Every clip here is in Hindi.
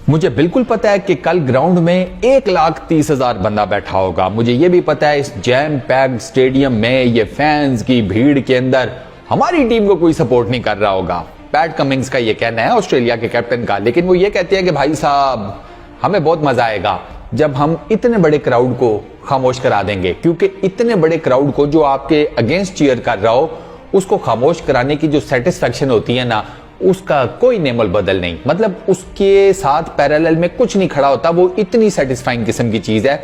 मुझे बिल्कुल पता है कि कल ग्राउंड में 1,30,000 बंदा बैठा होगा। मुझे यह भी पता है इस जैम पैक्ड स्टेडियम में ये फैंस की भीड़ के अंदर हमारी टीम को कोई सपोर्ट नहीं कर रहा होगा। पैट कमिंग्स का ये कहना है, ऑस्ट्रेलिया के कैप्टन का, लेकिन वो ये कहते हैं कि भाई साहब हमें बहुत मजा आएगा जब हम इतने बड़े क्राउड को खामोश करा देंगे, क्योंकि इतने बड़े क्राउड को जो आपके अगेंस्ट चीयर कर रहा हो उसको खामोश कराने की जो सेटिस्फेक्शन होती है ना, उसका कोई नेमल बदल नहीं। मतलब उसके साथ पैरेलल में कुछ नहीं खड़ा होता, वो इतनी सेटिस्फाइंग किस्म की चीज है।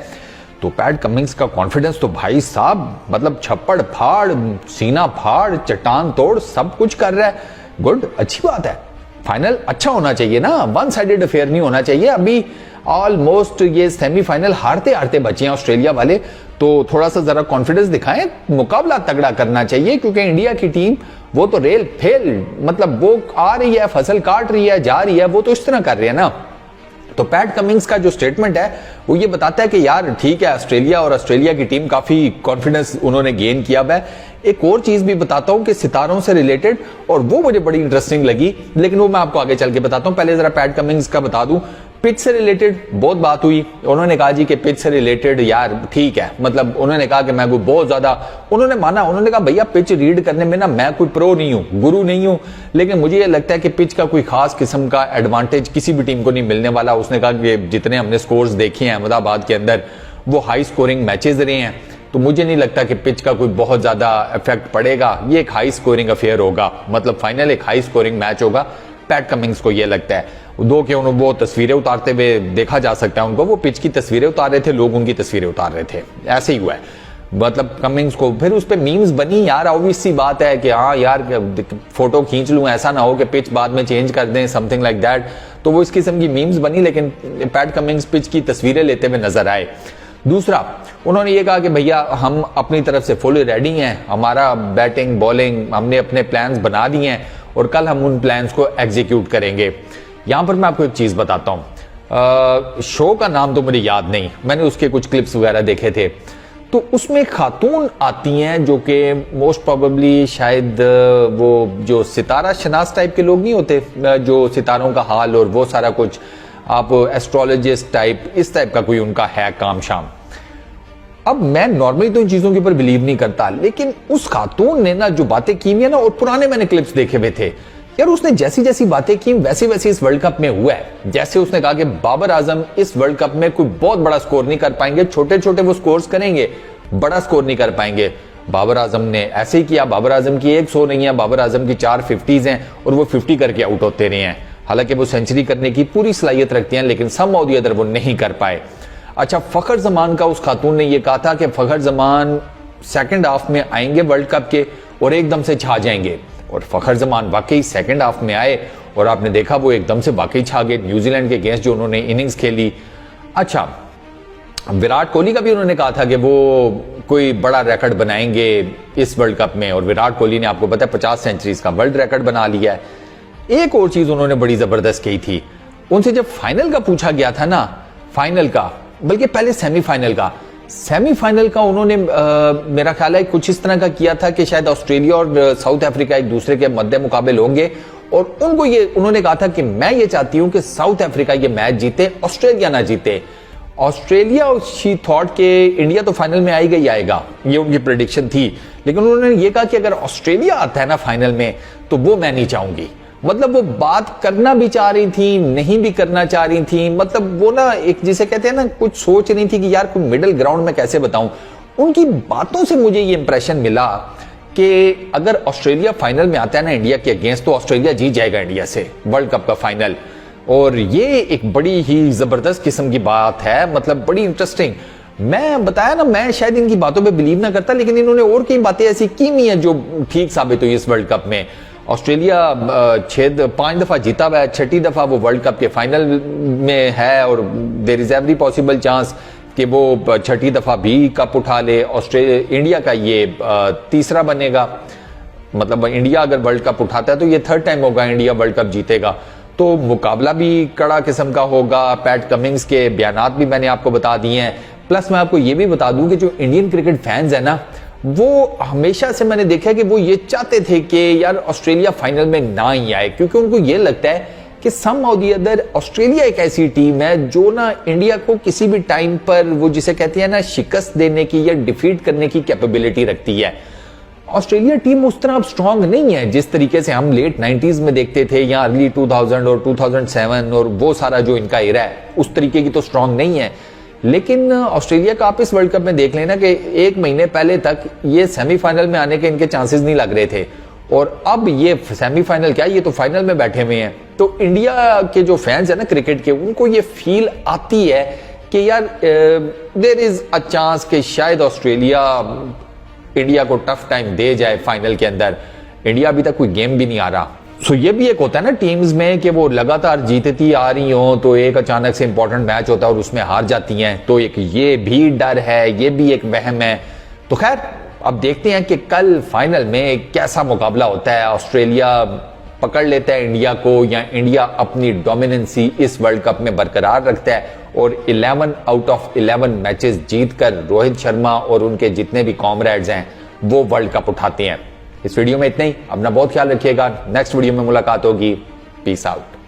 तो पैट कमिंग्स का कॉन्फिडेंस तो भाई साहब मतलब छप्पड़ फाड़, सीना फाड़, चट्टान तोड़ सब कुछ कर रहा है। गुड, अच्छी बात है। फाइनल अच्छा होना चाहिए ना, वन साइडेड अफेयर नहीं होना चाहिए। अभी ऑलमोस्ट ये सेमीफाइनल हारते हारते बचे हैं ऑस्ट्रेलिया वाले, तो थोड़ा सा जरा कॉन्फिडेंस दिखाएं, मुकाबला तगड़ा करना चाहिए, क्योंकि इंडिया की टीम वो तो रेल फेल, मतलब वो आ रही है, फसल काट रही है, जा रही है, वो तो इस तरह कर रही है ना। तो पैट कमिंग्स का जो स्टेटमेंट है वो ये बताता है कि यार ठीक है, ऑस्ट्रेलिया और ऑस्ट्रेलिया की टीम काफी कॉन्फिडेंस उन्होंने गेन किया है। एक और चीज भी बताता हूं कि सितारों से रिलेटेड, और वो मुझे बड़ी इंटरेस्टिंग लगी, लेकिन वो मैं आपको आगे चल के बताता हूं। पहले जरा पैट कमिंग्स का बता दूं, पिच से रिलेटेड बहुत बात हुई। उन्होंने कहा जी कि पिच से रिलेटेड यार ठीक है, मतलब उन्होंने कहा कि मैं कोई बहुत ज्यादा, उन्होंने माना, उन्होंने कहा भैया पिच रीड करने में ना मैं कोई प्रो नहीं हूं, गुरु नहीं हूं, लेकिन मुझे ये लगता है कि पिच का कोई खास किस्म का एडवांटेज किसी भी टीम को नहीं मिलने वाला। उसने कहा कि जितने हमने स्कोर्स देखे हैं अहमदाबाद के अंदर वो हाई स्कोरिंग मैचेस रहे हैं, तो मुझे नहीं लगता कि पिच का कोई बहुत ज्यादा इफेक्ट पड़ेगा। ये एक हाई स्कोरिंग अफेयर होगा, मतलब फाइनल एक हाई स्कोरिंग मैच होगा। पैट कमिंग्स को ये लगता है। दो के उन्होंने वो तस्वीरें उतारते हुए देखा जा सकता है उनको, वो पिच की तस्वीरें उतार रहे थे, लोग उनकी तस्वीरें उतार रहे थे, ऐसे ही हुआ है। मतलब कमिंग्स को फिर उस पर मीम्स बनी यार, ऑब्वियस सी बात है कि हाँ यार फोटो खींच लूं, ऐसा ना हो कि पिच बाद में चेंज कर दें, समथिंग लाइक दैट। तो वो इस किस्म की मीम्स बनी, लेकिन पैट कमिंग्स पिच की तस्वीरें लेते हुए नजर आए। दूसरा, उन्होंने ये कहा कि भैया हम अपनी तरफ से फुल रेडी हैं, हमारा बैटिंग बॉलिंग हमने अपने प्लान्स बना दिए हैं और कल हम उन प्लान्स को एग्जीक्यूट करेंगे। यहां पर मैं आपको एक चीज बताता हूं, शो का नाम तो मुझे याद नहीं, मैंने उसके कुछ क्लिप्स वगैरह देखे थे, तो उसमें खातून आती हैं जो कि मोस्ट प्रोबेबली शायद वो जो सितारा शनास टाइप के लोग नहीं होते, जो सितारों का हाल और वो सारा कुछ, आप एस्ट्रोलॉजिस्ट टाइप, इस टाइप का कोई उनका है काम शाम। अब मैं नॉर्मली तो इन चीजों के ऊपर बिलीव नहीं करता, लेकिन उस खातून ने ना जो बातें की है ना, और पुराने मैंने क्लिप्स देखे हुए थे यार, उसने जैसी जैसी बातें की वैसी वैसी इस वर्ल्ड कप में हुआ है। जैसे उसने कहा कि बाबर आजम इस वर्ल्ड कप में कोई बहुत बड़ा स्कोर नहीं कर पाएंगे, छोटे छोटे वो स्कोर्स करेंगे, बड़ा स्कोर नहीं कर पाएंगे। बाबर आजम ने ऐसे ही किया। बाबर आजम की 100 नहीं है, बाबर आजम की 4 50s हैं और वो 50 करके आउट होते रहे हैं। हालांकि वो सेंचुरी करने की पूरी सलाहियत रखते हैं, लेकिन सम ऑफ द अदर वो नहीं कर पाए। अच्छा, फखर जमान का उस खातून ने यह कहा था कि फखर जमान सेकंड हाफ में आएंगे वर्ल्ड कप के और एकदम से छा जाएंगे, और फखर जमान वाकई सेकंड हाफ में आए और आपने देखा वो एकदम से वाकई छा गए न्यूजीलैंड के अगेंस्ट जो उन्होंने इनिंग्स खेली। अच्छा, विराट कोहली का भी उन्होंने कहा था कि वो कोई बड़ा रिकॉर्ड बनाएंगे इस वर्ल्ड कप में, और विराट कोहली ने आपको पता है 50 सेंचुरीज का वर्ल्ड रिकॉर्ड बना लिया है। एक और चीज उन्होंने बड़ी जबरदस्त कही थी, उनसे जब फाइनल का पूछा गया था ना, फाइनल का बल्कि पहले सेमीफाइनल का उन्होंने मेरा ख्याल है कुछ इस तरह का किया था कि शायद ऑस्ट्रेलिया और साउथ अफ्रीका एक दूसरे के मध्य मुकाबले होंगे, और उनको ये उन्होंने कहा था कि मैं ये चाहती हूं कि साउथ अफ्रीका ये मैच जीते, ऑस्ट्रेलिया ना जीते। ऑस्ट्रेलिया शी थॉट के इंडिया तो फाइनल में आएगा ही आएगा, ये उनकी प्रेडिक्शन थी, लेकिन उन्होंने ये कहा कि अगर ऑस्ट्रेलिया आता है ना फाइनल में तो वो मैं नहीं चाहूंगी। मतलब वो बात करना भी चाह रही थी, नहीं भी करना चाह रही थी, मतलब वो ना एक जिसे कहते हैं ना कुछ सोच रही थी कि यार कोई मिडिल ग्राउंड में कैसे बताऊं। उनकी बातों से मुझे ये इंप्रेशन मिला कि अगर ऑस्ट्रेलिया फाइनल में आता है ना इंडिया के अगेंस्ट, तो ऑस्ट्रेलिया जीत जाएगा इंडिया से वर्ल्ड कप का फाइनल। और ये एक बड़ी ही जबरदस्त किस्म की बात है, मतलब बड़ी इंटरेस्टिंग। मैं बताया ना, मैं शायद इनकी बातों पे बिलीव ना करता, लेकिन इन्होंने और कई बातें ऐसी की नहीं है जो ठीक साबित हुई इस वर्ल्ड कप में। ऑस्ट्रेलिया 5 दफा जीता हुआ है, 6ठी दफा वो वर्ल्ड कप के फाइनल में है, और there is every possible chance कि वो 6ठी दफा भी कप उठा ले। इंडिया का ये तीसरा बनेगा, मतलब इंडिया अगर वर्ल्ड कप उठाता है तो ये 3rd टाइम होगा इंडिया वर्ल्ड कप जीतेगा। तो मुकाबला भी कड़ा किस्म का होगा। पैट कमिंग्स के बयानात भी मैंने आपको बता दिए हैं। प्लस मैं आपको ये भी बता दूं कि जो इंडियन क्रिकेट फैंस है ना, वो हमेशा से मैंने देखा कि वो ये चाहते थे कि यार ऑस्ट्रेलिया फाइनल में ना ही आए, क्योंकि उनको ये लगता है कि सम ऑफ द अदर ऑस्ट्रेलिया एक ऐसी टीम है जो ना इंडिया को किसी भी टाइम पर वो जिसे कहते हैं ना शिकस्त देने की या डिफीट करने की कैपेबिलिटी रखती है। ऑस्ट्रेलिया टीम उस तरह अब स्ट्रांग नहीं है जिस तरीके से हम लेट 90s में देखते थे या अर्ली 2000 और 2007 और वो सारा जो इनका एरा है उस तरीके की तो स्ट्रांग नहीं है। लेकिन ऑस्ट्रेलिया का आप इस वर्ल्ड कप में देख लेना कि एक महीने पहले तक ये सेमीफाइनल में आने के इनके चांसेस नहीं लग रहे थे और अब ये सेमीफाइनल क्या ये तो फाइनल में बैठे हुए हैं। तो इंडिया के जो फैंस है ना क्रिकेट के उनको ये फील आती है कि यार देयर इज अ चांस कि शायद ऑस्ट्रेलिया इंडिया को टफ टाइम दे जाए फाइनल के अंदर। इंडिया अभी तक कोई गेम भी नहीं आ रहा। सो ये भी एक होता है ना टीम्स में कि वो लगातार जीतती आ रही हो तो एक अचानक से इंपॉर्टेंट मैच होता है और उसमें हार जाती हैं, तो एक ये भी डर है, ये भी एक वहम है। तो खैर अब देखते हैं कि कल फाइनल में कैसा मुकाबला होता है। ऑस्ट्रेलिया पकड़ लेता है इंडिया को या इंडिया अपनी डोमिनेंसी इस वर्ल्ड कप में बरकरार रखता है और 11 आउट ऑफ 11 मैचेस जीतकर रोहित शर्मा और उनके जितने भी कॉमरेड्स हैं वो वर्ल्ड कप उठाते हैं। इस वीडियो में इतना ही। अपना बहुत ख्याल रखिएगा। नेक्स्ट वीडियो में मुलाकात होगी। Peace out.